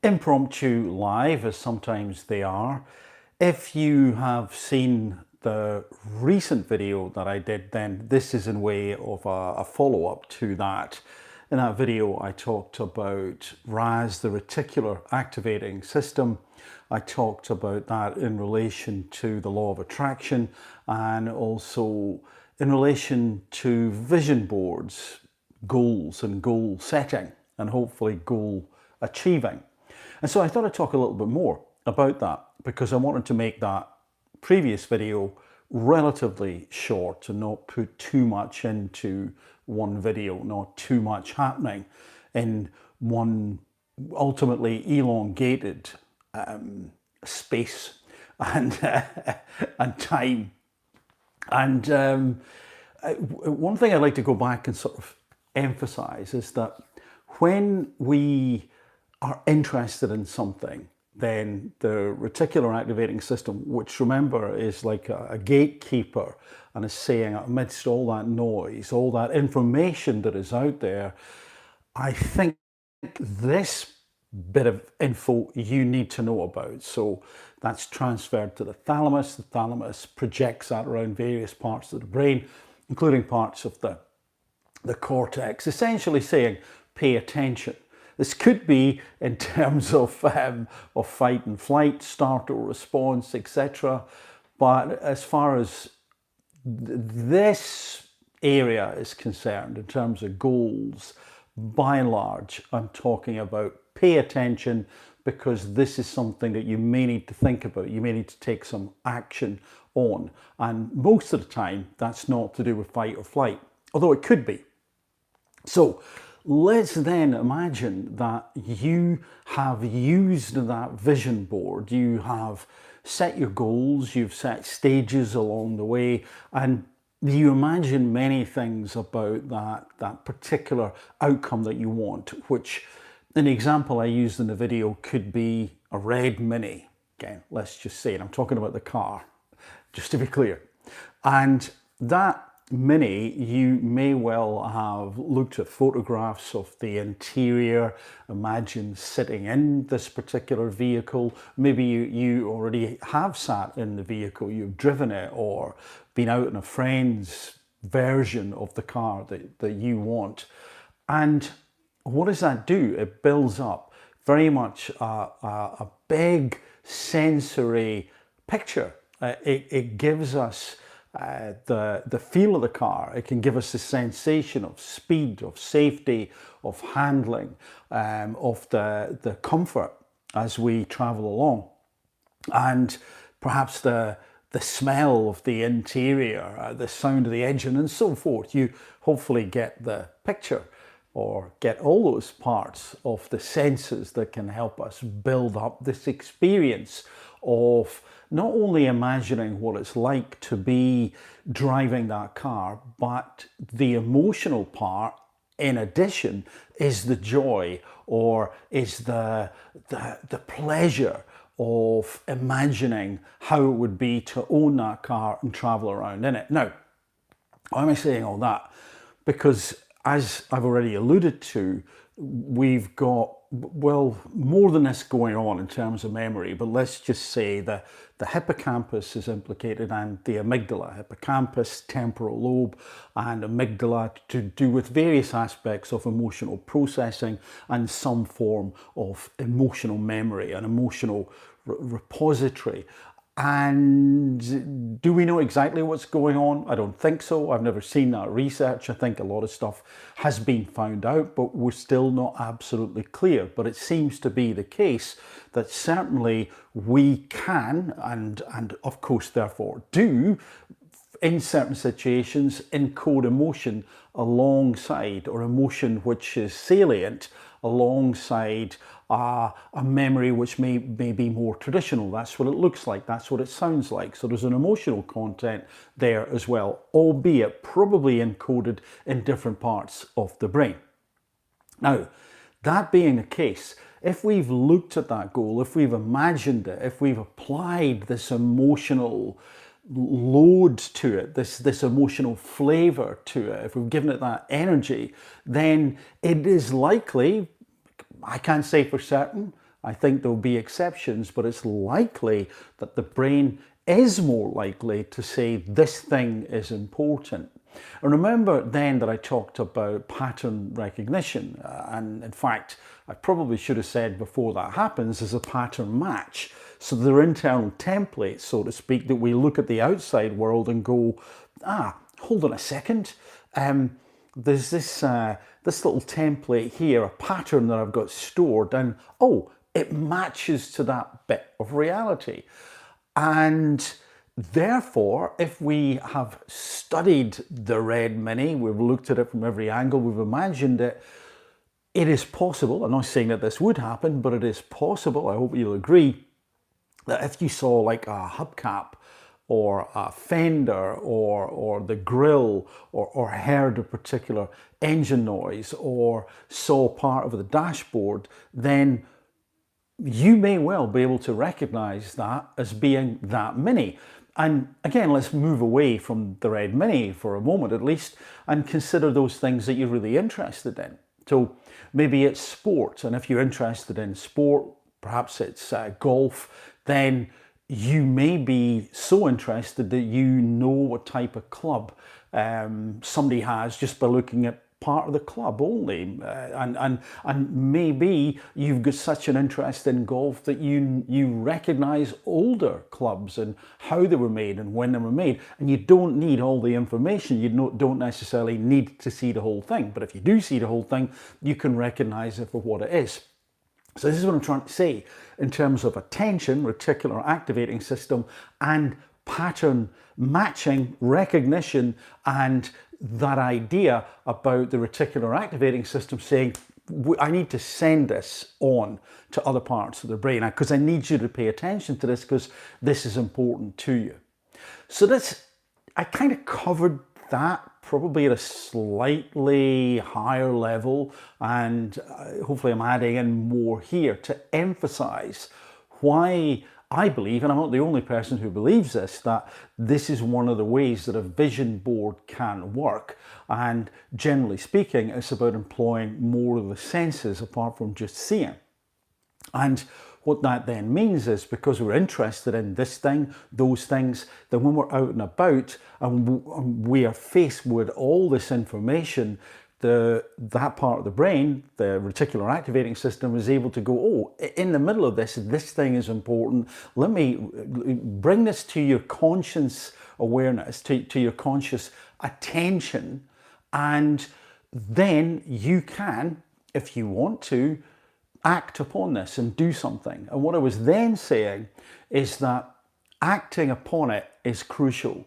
impromptu live, as sometimes they are. If you have seen the recent video that I did, then this is in way of a follow-up to that. In that video, I talked about RAS, the Reticular Activating System. I talked about that in relation to the law of attraction and also in relation to vision boards, goals and goal setting, and hopefully goal achieving. And so I thought I'd talk a little bit more about that because I wanted to make that previous video relatively short and not put too much into one video, not too much happening in one ultimately elongated space and and time. And one thing I'd like to go back and sort of emphasize is that when we are interested in something, then the reticular activating system, which remember is like a gatekeeper and is saying amidst all that noise, all that information that is out there, I think this bit of info you need to know about. So that's transferred to the thalamus. The thalamus projects that around various parts of the brain, including parts of the cortex, essentially saying, pay attention. This could be in terms of fight and flight, startle response, etc. But as far as this area is concerned, in terms of goals, by and large, I'm talking about pay attention, because this is something that you may need to think about. You may need to take some action on. And most of the time, that's not to do with fight or flight, although it could be. So let's then imagine that you have used that vision board, you have set your goals, you've set stages along the way, and you imagine many things about that particular outcome that you want, which an example I used in the video could be a red Mini. Again, let's just say, and I'm talking about the car, just to be clear. And that Mini, you may well have looked at photographs of the interior, imagine sitting in this particular vehicle. Maybe you already have sat in the vehicle, you've driven it, or been out in a friend's version of the car that you want. And what does that do? It builds up very much a big sensory picture. It gives us the feel of the car. It can give us the sensation of speed, of safety, of handling, of the comfort as we travel along, and perhaps the smell of the interior, the sound of the engine, and so forth. You hopefully get the picture, or get all those parts of the senses that can help us build up this experience of not only imagining what it's like to be driving that car, but the emotional part in addition is the joy, or is the pleasure of imagining how it would be to own that car and travel around in it. Now, why am I saying all that? Because as I've already alluded to, we've got, well, more than this going on in terms of memory, but let's just say the hippocampus is implicated, and the amygdala. Hippocampus, temporal lobe, and amygdala to do with various aspects of emotional processing and some form of emotional memory, an emotional repository. And do we know exactly what's going on? I don't think so. I've never seen that research. I think a lot of stuff has been found out, but we're still not absolutely clear. But it seems to be the case that certainly we can, and of course therefore do, in certain situations, encode emotion alongside, or emotion which is salient alongside a memory which may be more traditional. That's what it looks like, that's what it sounds like. So there's an emotional content there as well, albeit probably encoded in different parts of the brain. Now, that being the case, if we've looked at that goal, if we've imagined it, if we've applied this emotional load to it, this emotional flavor to it, if we've given it that energy, then it is likely, I can't say for certain, I think there'll be exceptions, but it's likely that the brain is more likely to say this thing is important. And remember then that I talked about pattern recognition, and in fact I probably should have said before that happens is a pattern match. So they're internal templates, so to speak, that we look at the outside world and go, hold on a second, there's this little template here, a pattern that I've got stored, and oh, it matches to that bit of reality. And therefore, if we have studied the red mini, we've looked at it from every angle, we've imagined it, it is possible, I'm not saying that this would happen, but it is possible, I hope you'll agree, that if you saw like a hubcap or a fender or the grille or heard a particular engine noise or saw part of the dashboard, then you may well be able to recognize that as being that mini. And again, let's move away from the red mini for a moment at least and consider those things that you're really interested in. So maybe it's sport, and if you're interested in sport, perhaps it's golf, then you may be so interested that you know what type of club somebody has just by looking at part of the club only, and maybe you've got such an interest in golf that you recognize older clubs and how they were made and when they were made, and you don't need all the information. You don't necessarily need to see the whole thing, but if you do see the whole thing, you can recognize it for what it is. So this is what I'm trying to say in terms of attention, reticular activating system, and pattern matching, recognition, and that idea about the reticular activating system saying, I need to send this on to other parts of the brain because I need you to pay attention to this because this is important to you. So I kind of covered that probably at a slightly higher level, and hopefully I'm adding in more here to emphasize why I believe, and I'm not the only person who believes this, that this is one of the ways that a vision board can work. And generally speaking, it's about employing more of the senses apart from just seeing. And what that then means is, because we're interested in this thing, those things, then when we're out and about and we are faced with all this information, that part of the brain, the reticular activating system, is able to go, oh, in the middle of this thing is important. Let me bring this to your conscious awareness, to your conscious attention, and then you can, if you want to, act upon this and do something. And what I was then saying is that acting upon it is crucial,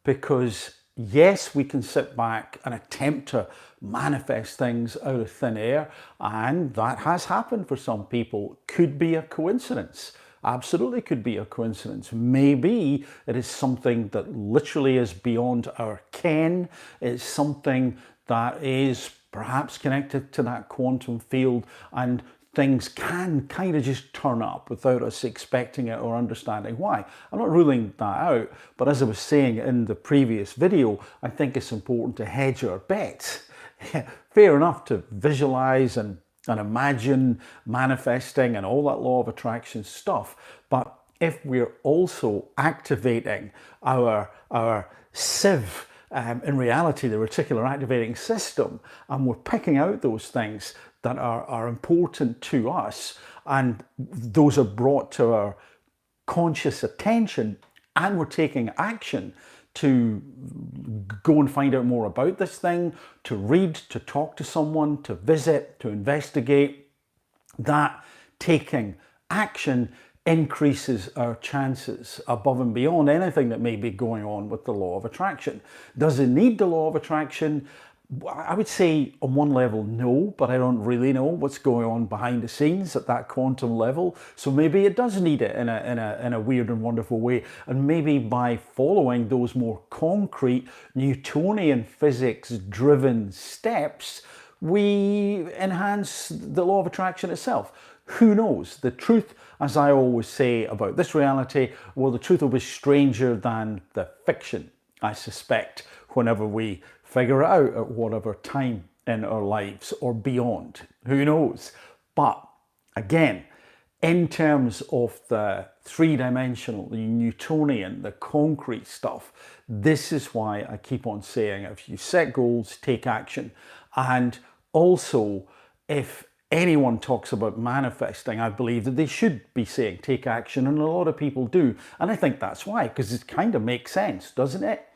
because yes, we can sit back and attempt to manifest things out of thin air, and that has happened for some people. Could be a coincidence. Absolutely could be a coincidence. Maybe it is something that literally is beyond our ken. It's something that is perhaps connected to that quantum field, and things can kind of just turn up without us expecting it or understanding why. I'm not ruling that out, but as I was saying in the previous video, I think it's important to hedge our bets. Fair enough to visualize and imagine manifesting and all that law of attraction stuff, but if we're also activating our sieve, in reality, the reticular activating system, and we're picking out those things that are important to us, and those are brought to our conscious attention, and we're taking action to go and find out more about this thing, to read, to talk to someone, to visit, to investigate, that taking action increases our chances above and beyond anything that may be going on with the law of attraction. Does it need the law of attraction? I would say on one level, no, but I don't really know what's going on behind the scenes at that quantum level. So maybe it does need it in a weird and wonderful way. And maybe by following those more concrete Newtonian physics driven steps, we enhance the law of attraction itself. Who knows? The truth, as I always say about this reality, well, the truth will be stranger than the fiction, I suspect, whenever we figure it out at whatever time in our lives or beyond. Who knows? But again, in terms of the three-dimensional, the Newtonian, the concrete stuff, this is why I keep on saying, if you set goals, take action. And also, if anyone talks about manifesting, I believe that they should be saying take action, and a lot of people do. And I think that's why, because it kind of makes sense, doesn't it?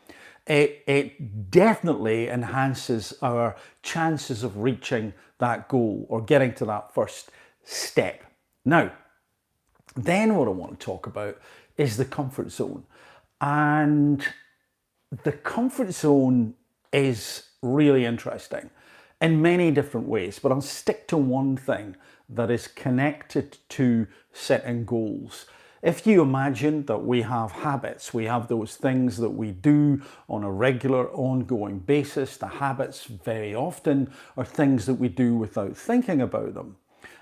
It definitely enhances our chances of reaching that goal or getting to that first step. Now, then what I want to talk about is the comfort zone. And the comfort zone is really interesting in many different ways, but I'll stick to one thing that is connected to setting goals. If you imagine that we have habits, we have those things that we do on a regular, ongoing basis. The habits very often are things that we do without thinking about them.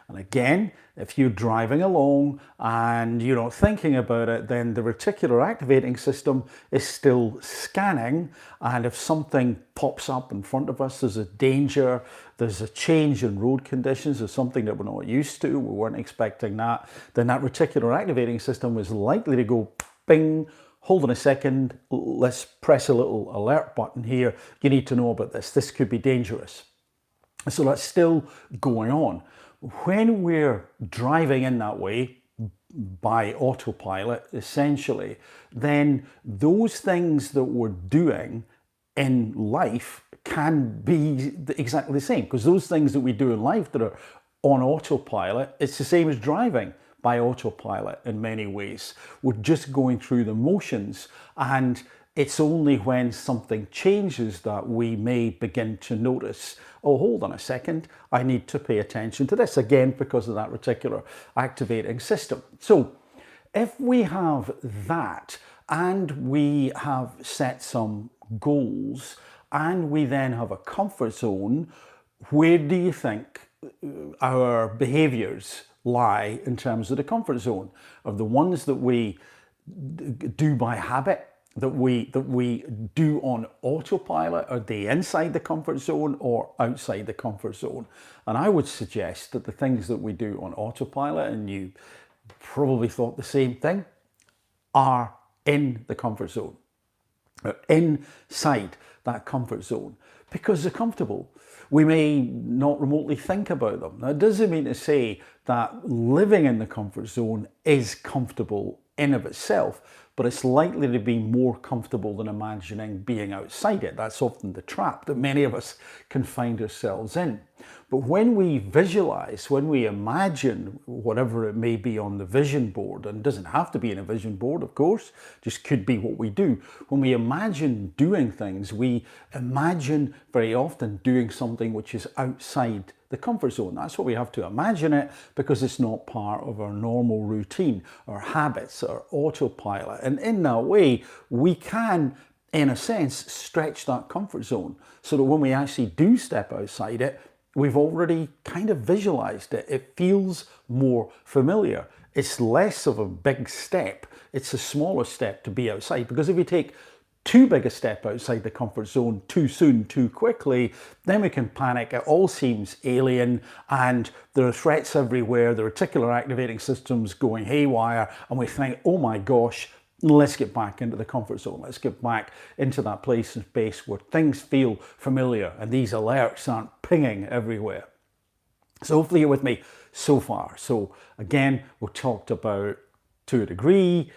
And again, if you're driving along and you're not thinking about it, then the reticular activating system is still scanning. And if something pops up in front of us, there's a danger, there's a change in road conditions, there's something that we're not used to, we weren't expecting that, then that reticular activating system is likely to go bing. Hold on a second, let's press a little alert button here. You need to know about this. This could be dangerous. So that's still going on. When we're driving in that way by autopilot, essentially, then those things that we're doing in life can be exactly the same, because those things that we do in life that are on autopilot, it's the same as driving by autopilot in many ways. We're just going through the motions, and it's only when something changes that we may begin to notice, oh, hold on a second, I need to pay attention to this, again, because of that reticular activating system. So if we have that, and we have set some goals, and we then have a comfort zone, where do you think our behaviors lie in terms of the comfort zone? Are the ones that we do by habit, that we do on autopilot, are they inside the comfort zone or outside the comfort zone? And I would suggest that the things that we do on autopilot, and you probably thought the same thing, are in the comfort zone, are inside that comfort zone, because they're comfortable. We may not remotely think about them. Now, it doesn't mean to say that living in the comfort zone is comfortable in of itself, but it's likely to be more comfortable than imagining being outside it. That's often the trap that many of us can find ourselves in. But when we visualize, when we imagine whatever it may be on the vision board, and it doesn't have to be in a vision board, of course, just could be what we do. When we imagine doing things, we imagine very often doing something which is outside the comfort zone. That's what we have to imagine it, because it's not part of our normal routine, our habits, our autopilot. And in that way, we can, in a sense, stretch that comfort zone so that when we actually do step outside it, we've already kind of visualized it. It feels more familiar. It's less of a big step. It's a smaller step to be outside, because if we take too big a step outside the comfort zone too soon, too quickly, then we can panic. It all seems alien, and there are threats everywhere. The reticular activating system's going haywire, and we think, oh my gosh, let's get back into the comfort zone. Let's get back into that place and space where things feel familiar and these alerts aren't pinging everywhere. So hopefully you're with me so far. So again, we talked about, to a degree,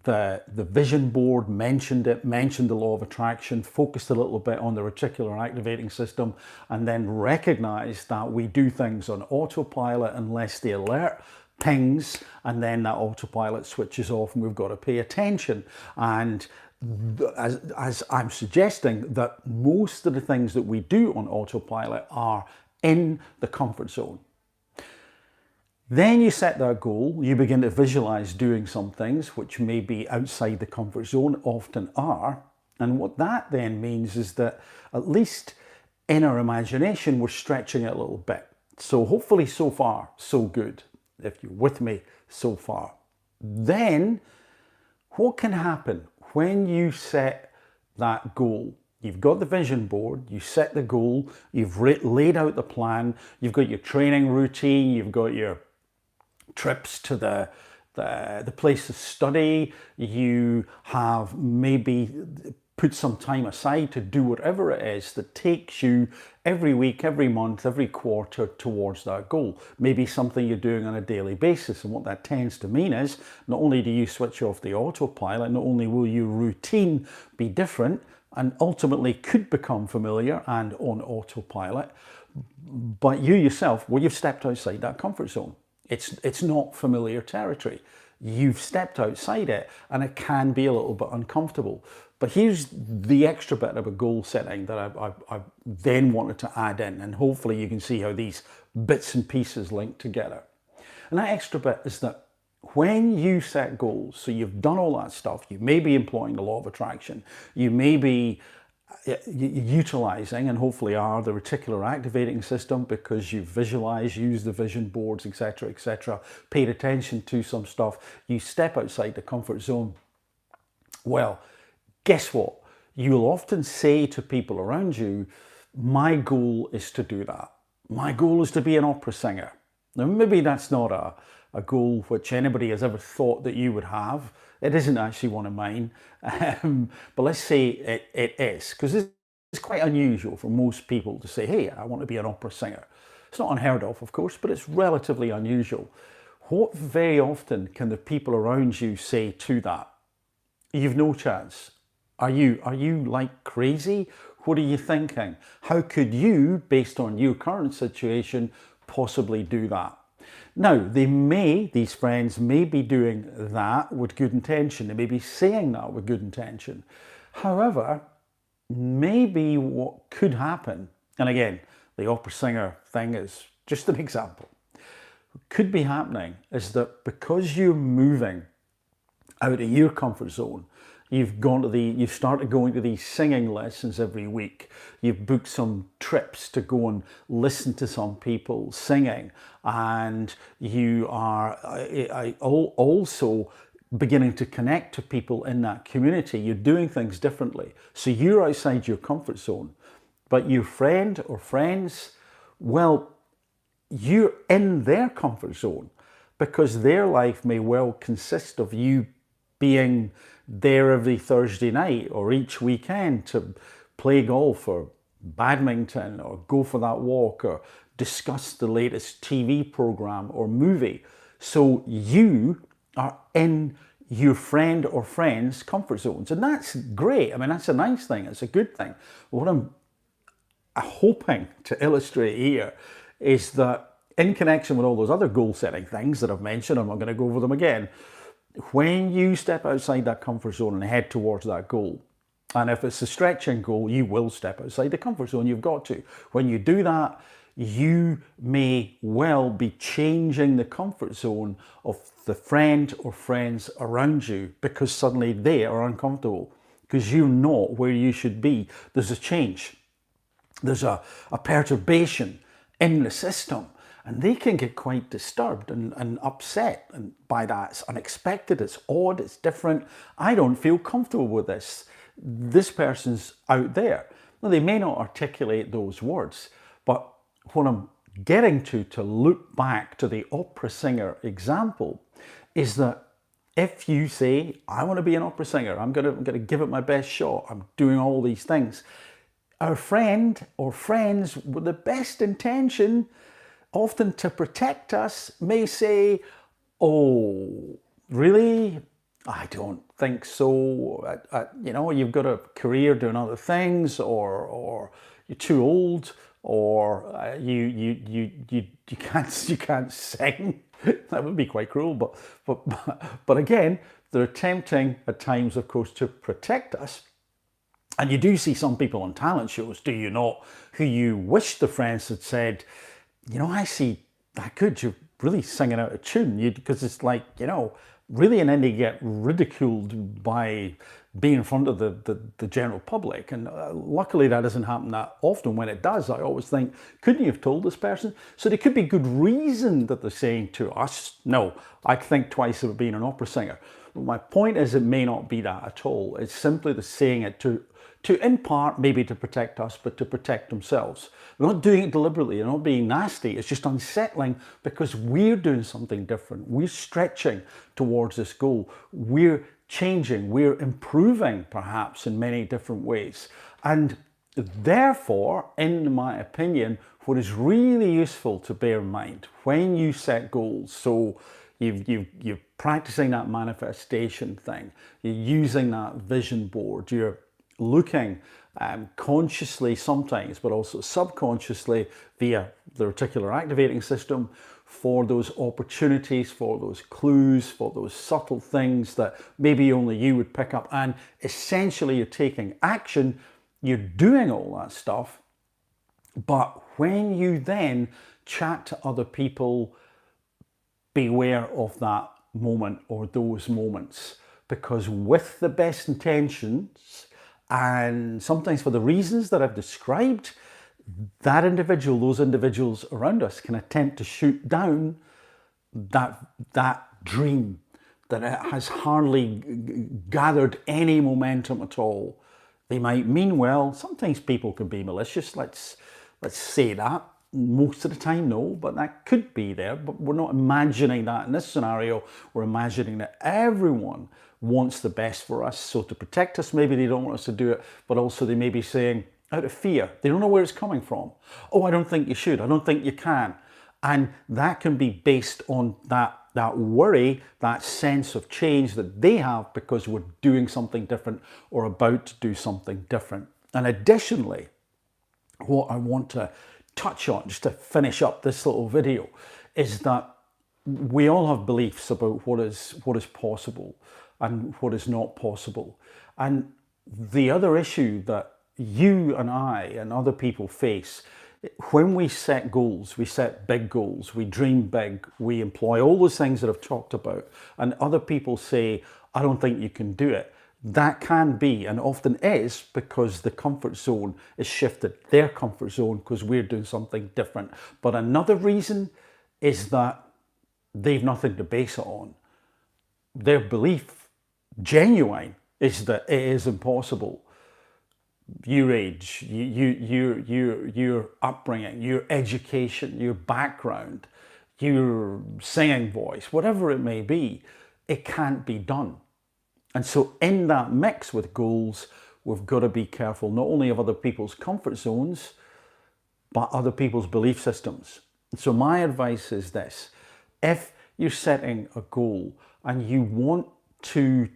the vision board, mentioned the law of attraction, focused a little bit on the reticular activating system, and then recognized that we do things on autopilot unless the alert pings, and then that autopilot switches off and we've got to pay attention. And as I'm suggesting, that most of the things that we do on autopilot are in the comfort zone. Then you set that goal, you begin to visualize doing some things which may be outside the comfort zone, often are. And what that then means is that, at least in our imagination, we're stretching it a little bit. So hopefully so far, so good, if you're with me so far. Then what can happen when you set that goal? You've got the vision board, you set the goal, you've laid out the plan, you've got your training routine, you've got your trips to the place to study, you have maybe put some time aside to do whatever it is that takes you every week, every month, every quarter towards that goal. Maybe something you're doing on a daily basis. And what that tends to mean is not only do you switch off the autopilot, not only will your routine be different and ultimately could become familiar and on autopilot, but you yourself, well, you've stepped outside that comfort zone. It's not familiar territory. You've stepped outside it and it can be a little bit uncomfortable. But here's the extra bit of a goal setting that I then wanted to add in, and hopefully you can see how these bits and pieces link together. And that extra bit is that when you set goals, so you've done all that stuff, you may be employing the law of attraction, you may be utilizing, and hopefully are, the reticular activating system because you visualize, use the vision boards, etc., paid attention to some stuff, you step outside the comfort zone. Well, guess what? You'll often say to people around you, my goal is to do that. My goal is to be an opera singer. Now, maybe that's not a goal which anybody has ever thought that you would have. It isn't actually one of mine, but let's say it is, because it's quite unusual for most people to say, hey, I want to be an opera singer. It's not unheard of course, but it's relatively unusual. What very often can the people around you say to that? You've no chance. Are you like crazy? What are you thinking? How could you, based on your current situation, possibly do that? Now, these friends may be doing that with good intention. They may be saying that with good intention. However, maybe what could happen, and again, the opera singer thing is just an example, what could be happening is that because you're moving out of your comfort zone, you've started going to these singing lessons every week. You've booked some trips to go and listen to some people singing, and you are also beginning to connect to people in that community. You're doing things differently. So you're outside your comfort zone, but your friend or friends, well, you're in their comfort zone because their life may well consist of you being there every Thursday night or each weekend to play golf or badminton or go for that walk or discuss the latest TV program or movie. So you are in your friend or friends' comfort zones, and that's great. I mean, that's a nice thing. It's a good thing. What I'm hoping to illustrate here is that in connection with all those other goal setting things that I've mentioned, I'm not going to go over them again, when you step outside that comfort zone and head towards that goal, and if it's a stretching goal, you will step outside the comfort zone. You've got to. When you do that, you may well be changing the comfort zone of the friend or friends around you because suddenly they are uncomfortable because you're not where you should be. There's a change. There's a perturbation in the system. And they can get quite disturbed and upset and by that. It's unexpected, it's odd, it's different. I don't feel comfortable with this. This person's out there. Now, they may not articulate those words, but what I'm getting to loop back to the opera singer example, is that if you say, I want to be an opera singer, I'm going to give it my best shot, I'm doing all these things, our friend or friends with the best intention, often to protect us, may say, oh, really? I don't think so. You've got a career doing other things, or you're too old, or you can't sing. That would be quite cruel, but again, they're attempting at times, of course, to protect us. And you do see some people on talent shows, do you not, who you wish the friends had said, I see that good, you're really singing out of tune, because it's like, really, and then they get ridiculed by being in front of the general public. And luckily that doesn't happen that often. When it does, I always think, couldn't you have told this person? So there could be good reason that they're saying to us, no, I'd think twice about being an opera singer. But my point is, it may not be that at all. It's simply the saying it to in part, maybe to protect us, but to protect themselves. They're not doing it deliberately, they're not being nasty. It's just unsettling because we're doing something different. We're stretching towards this goal. We're changing, we're improving perhaps in many different ways. And therefore, in my opinion, what is really useful to bear in mind when you set goals, so you're practicing that manifestation thing, you're using that vision board, you're looking consciously sometimes, but also subconsciously via the reticular activating system for those opportunities, for those clues, for those subtle things that maybe only you would pick up. And essentially you're taking action, you're doing all that stuff. But when you then chat to other people, beware of that moment or those moments, because with the best intentions, and sometimes for the reasons that I've described, that individual, those individuals around us can attempt to shoot down that dream that has hardly gathered any momentum at all. They might mean well. Sometimes people can be malicious. Let's say that. Most of the time, no, but that could be there. But we're not imagining that in this scenario. We're imagining that everyone wants the best for us. So to protect us, maybe they don't want us to do it, but also they may be saying, out of fear, they don't know where it's coming from. Oh, I don't think you should. I don't think you can. And that can be based on that worry, that sense of change that they have because we're doing something different or about to do something different. And additionally, what I want to touch on, just to finish up this little video, is that we all have beliefs about what is possible and what is not possible. And the other issue that you and I and other people face when we set goals, we set big goals, we dream big, we employ all those things that I've talked about, and other people say, I don't think you can do it. That can be, and often is, because the comfort zone is shifted, their comfort zone, because we're doing something different. But another reason is that they've nothing to base it on. Their belief, genuine, is that it is impossible. Your age, your upbringing, your education, your background, your singing voice, whatever it may be, it can't be done. And so in that mix with goals, we've got to be careful not only of other people's comfort zones, but other people's belief systems. And so my advice is this: if you're setting a goal and you want to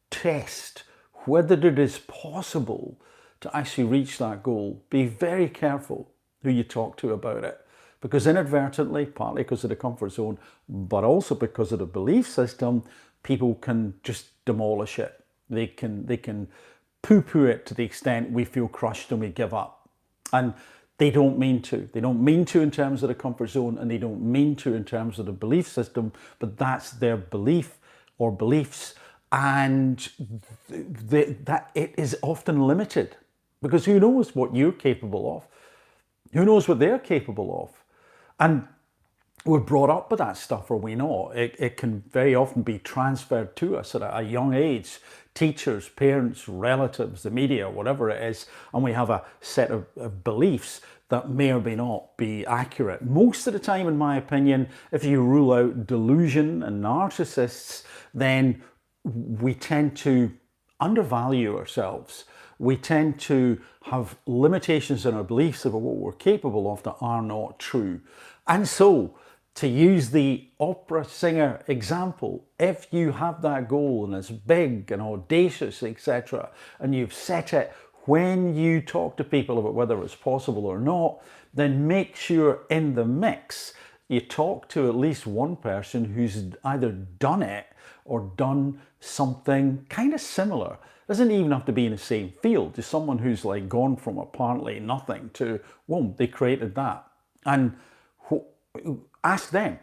test whether it is possible to actually reach that goal, be very careful who you talk to about it. Because inadvertently, partly because of the comfort zone, but also because of the belief system, people can just demolish it. They can poo-poo it to the extent we feel crushed and we give up. And they don't mean to. They don't mean to in terms of the comfort zone, and they don't mean to in terms of the belief system, but that's their belief or beliefs. And that it is often limited, because who knows what you're capable of? Who knows what they're capable of? And we're brought up with that stuff, or we know it can very often be transferred to us at a young age. Teachers, parents, relatives, the media, whatever it is, and we have a set of beliefs that may or may not be accurate. Most of the time, in my opinion, if you rule out delusion and narcissists, then we tend to undervalue ourselves. We tend to have limitations in our beliefs about what we're capable of that are not true. And so, to use the opera singer example, if you have that goal and it's big and audacious, etc., and you've set it, when you talk to people about whether it's possible or not, then make sure in the mix you talk to at least one person who's either done it or done something kind of similar. Doesn't even have to be in the same field, just someone who's like gone from apparently nothing to, whoa, they created that. And ask them,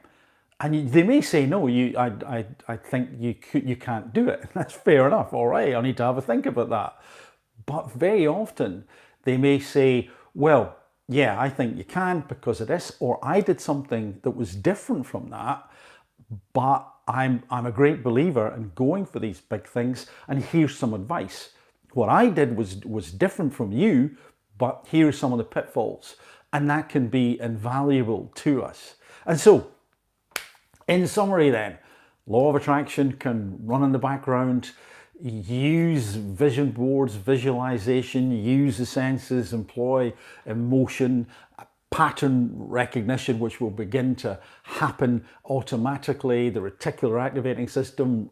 and they may say, no, I think you can't do it. That's fair enough. All right, I need to have a think about that. But very often they may say, well, yeah, I think you can because of this, or I did something that was different from that, but I'm a great believer in going for these big things, and here's some advice. What I did was different from you, but here are some of the pitfalls, and that can be invaluable to us. And so, in summary then, law of attraction can run in the background. Use vision boards, visualization, use the senses, employ emotion, pattern recognition, which will begin to happen automatically. The reticular activating system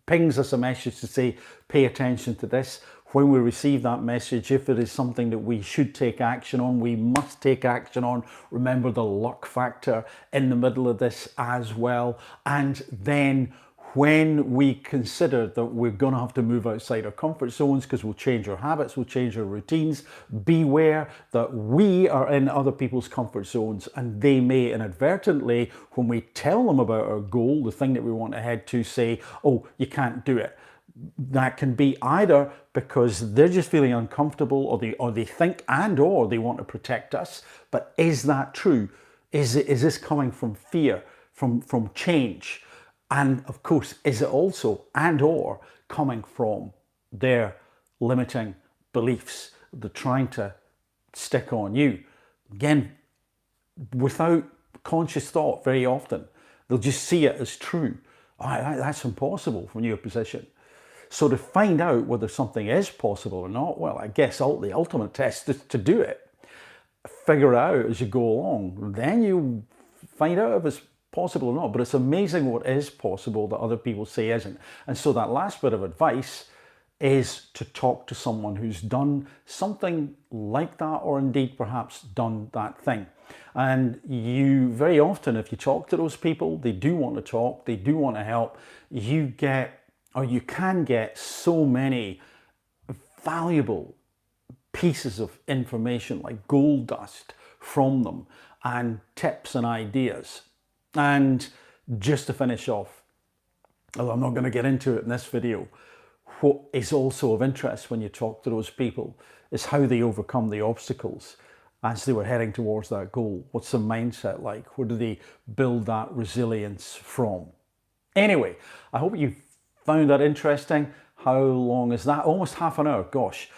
pings us a message to say, pay attention to this. When we receive that message, if it is something that we should take action on, we must take action on. Remember the luck factor in the middle of this as well. And then when we consider that we're going to have to move outside our comfort zones because we'll change our habits, we'll change our routines, beware that we are in other people's comfort zones, and they may inadvertently, when we tell them about our goal, the thing that we want to head to, say, oh, you can't do it. That can be either because they're just feeling uncomfortable, or they think or they want to protect us. But is that true? Is this coming from fear, from change? And of course, is it also or coming from their limiting beliefs? They're trying to stick on you. Again, without conscious thought, very often, they'll just see it as true. Oh, that's impossible from your position. So to find out whether something is possible or not, well, I guess the ultimate test is to do it. Figure it out as you go along. Then you find out if it's possible or not. But it's amazing what is possible that other people say isn't. And so that last bit of advice is to talk to someone who's done something like that, or indeed perhaps done that thing. And you very often, if you talk to those people, they do want to talk, they do want to help. You can get so many valuable pieces of information like gold dust from them, and tips and ideas. And just to finish off, although I'm not going to get into it in this video, what is also of interest when you talk to those people is how they overcome the obstacles as they were heading towards that goal. What's the mindset like? Where do they build that resilience from? Anyway, I hope you found that interesting. How long is that? Almost half an hour, gosh.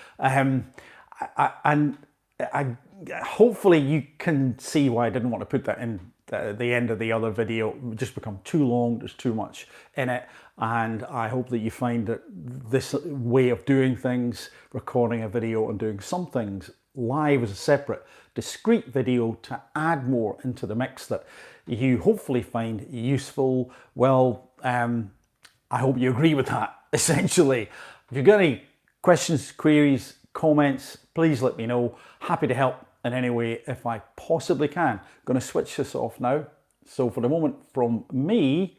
Hopefully you can see why I didn't want to put that in the end of the other video. It would just become too long, there's too much in it. And I hope that you find that this way of doing things, recording a video and doing some things live as a separate, discrete video to add more into the mix, that you hopefully find useful. Well, I hope you agree with that, essentially. If you've got any questions, queries, comments, please let me know. Happy to help in any way if I possibly can. Going to switch this off now. So for the moment, from me,